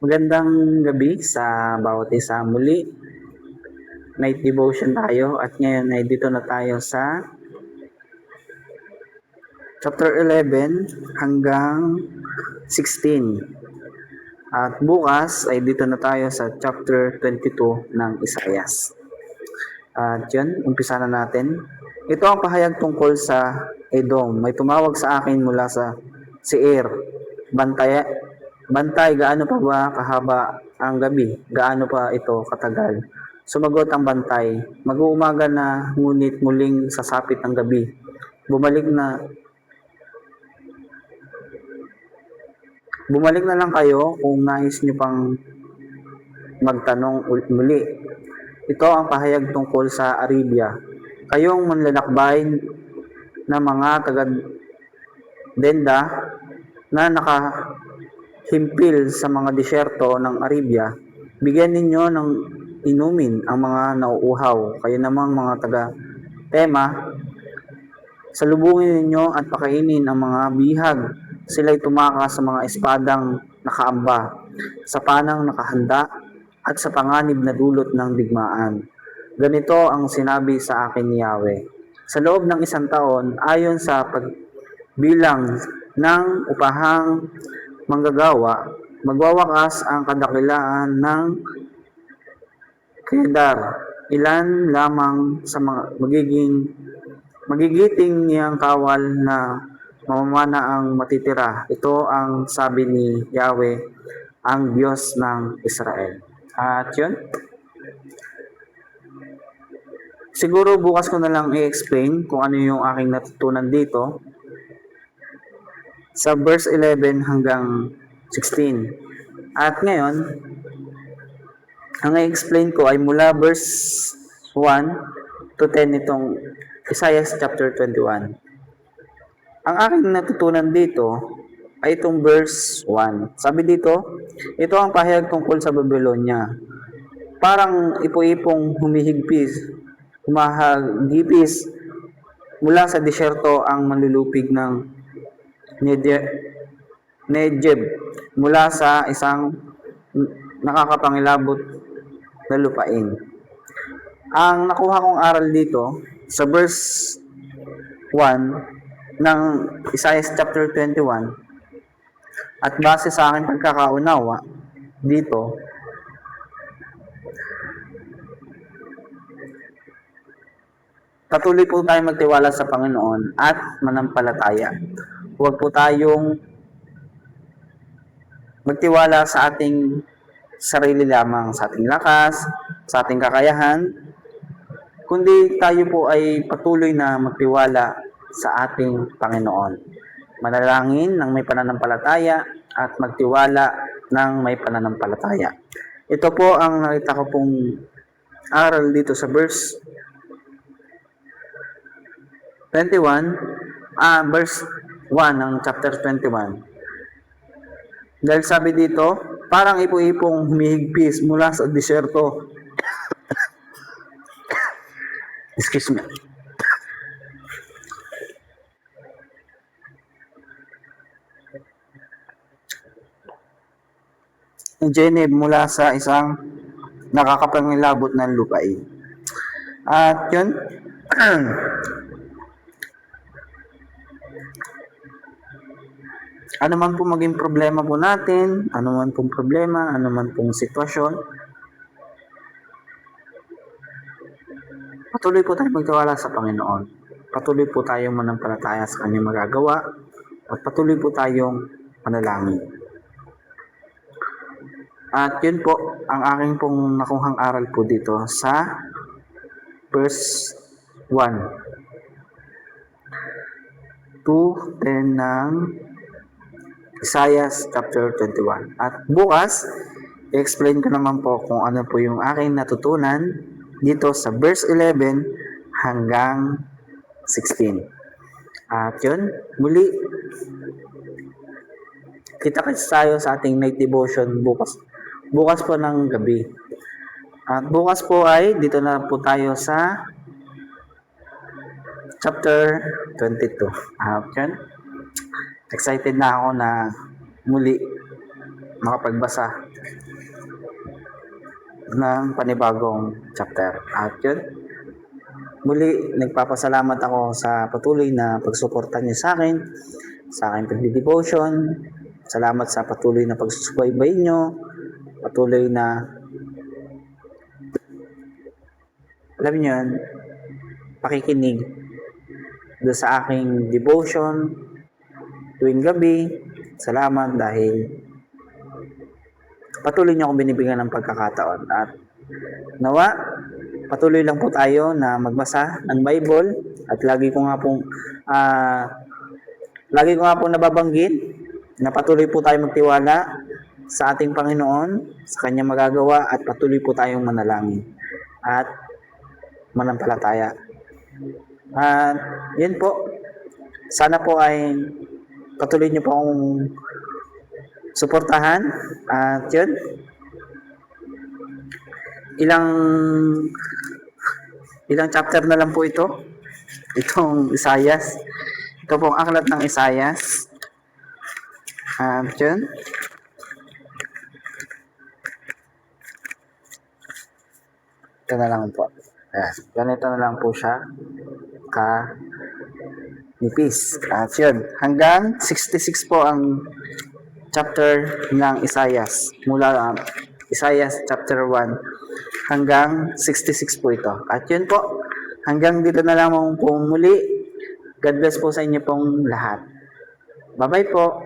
Magandang gabi sa bawat isa. Muli, night devotion tayo at ngayon ay dito na tayo sa chapter 11 hanggang 16. At bukas ay dito na tayo sa chapter 22 ng Isaias. At yun, umpisa na natin. Ito ang pahayag tungkol sa Edom. May tumawag sa akin mula sa Seir. Bantay, gaano pa ba kahaba ang gabi? Gaano pa ito katagal? Sumagot ang bantay, mag-uumaga na ngunit muling sasapit ang gabi. Bumalik na lang kayo kung nais nyo pang magtanong muli. Ito ang pahayag tungkol sa Arabia. Kayong manlalakbay na mga taga-Denda na nakahimpil sa mga disyerto ng Arabia, bigyan ninyo ng inumin ang mga nauuhaw. Kayo namang mga taga-Tema, salubungin ninyo at pakainin ang mga bihag. Sila'y tumakas sa mga espadang nakaamba, sa panang nakahanda, at sa panganib na dulot ng digmaan. Ganito ang sinabi sa akin ni Yahweh. Sa loob ng 1 taon, ayon sa pagbilang ng upahang manggagawa, magwawakas ang kadakilaan ng Kedar. Ilan lamang sa mga magigiting niyang kawal na mamamana ang matitira. Ito ang sabi ni Yahweh, ang Diyos ng Israel. At yun, siguro bukas ko na lang i-explain kung ano yung aking natutunan dito sa verse 11 hanggang 16. At ngayon, ang i-explain ko ay mula verse 1 to 10 itong Isaiah chapter 21. Ang aking natutunan dito ay itong verse 1. Sabi dito, ito ang pahayag tungkol sa Babylonia. Parang ipo-ipong humahagipis mula sa disyerto ang manlulupig ng Negev mula sa isang nakakapangilabot na lupain. Ang nakuha kong aral dito sa verse 1 ng Isaiah chapter 21 at base sa aking pagkakaunawa dito, patuloy po tayong magtiwala sa Panginoon at manampalataya. Huwag po tayong magtiwala sa ating sarili lamang, sa ating lakas, sa ating kakayahan, kundi tayo po ay patuloy na magtiwala sa ating Panginoon. Manalangin ng may pananampalataya at magtiwala ng may pananampalataya. Ito po ang nakita ko pong aral dito sa verse 21, verse 1 ng chapter 21. Dahil sabi dito, parang ipo-ipong humihigpis mula sa disyerto. Excuse me. Geneve mula sa isang nakakapangilabot ng lupain. At yun, ano man po maging problema po natin, ano man pong problema, ano man pong sitwasyon, patuloy po tayong magtiwala sa Panginoon. Patuloy po tayong manampalataya sa Kanyang magagawa at patuloy po tayong manalangin. At yun po ang aking pong nakuhang aral po dito sa verse 1 to 10 ng Isaiah chapter 21. At bukas, i-explain ko naman po kung ano po yung aking natutunan dito sa verse 11 hanggang 16. At yun, muli, kita-kits tayo sa ating night devotion bukas po ng gabi. At bukas po ay dito na po tayo sa chapter 22. At yun, excited na ako na muli makapagbasa ng panibagong chapter. At yun, muli, nagpapasalamat ako sa patuloy na pagsuporta niyo sa aking pagdi-devotion. Salamat sa patuloy na pagsusubaybay niyo, patuloy na, alam niyo yun, pakikinig doon sa aking devotion tuwing gabi. Salamat dahil patuloy niyo akong binibigyan ng pagkakataon. At nawa, patuloy lang po tayo na magbasa ng Bible. At lagi ko nga pong nababanggit na patuloy po tayo magtiwala sa ating Panginoon, sa kanyang magagawa, at patuloy po tayong manalangin at manampalataya. At yun po, sana po ay patuloy niyo po akong suportahan. At yun, ilang chapter na lang po itong Isaias. Ito po ang aklat ng Isaias. At yun, ito na lang po. Ayan, ganito na lang po siya nipis. At yun, hanggang 66 po ang chapter ng Isaias. Mula Isaias chapter 1 hanggang 66 po ito. At yun po, hanggang dito na lang po muli. God bless po sa inyo pong lahat. Bye-bye po.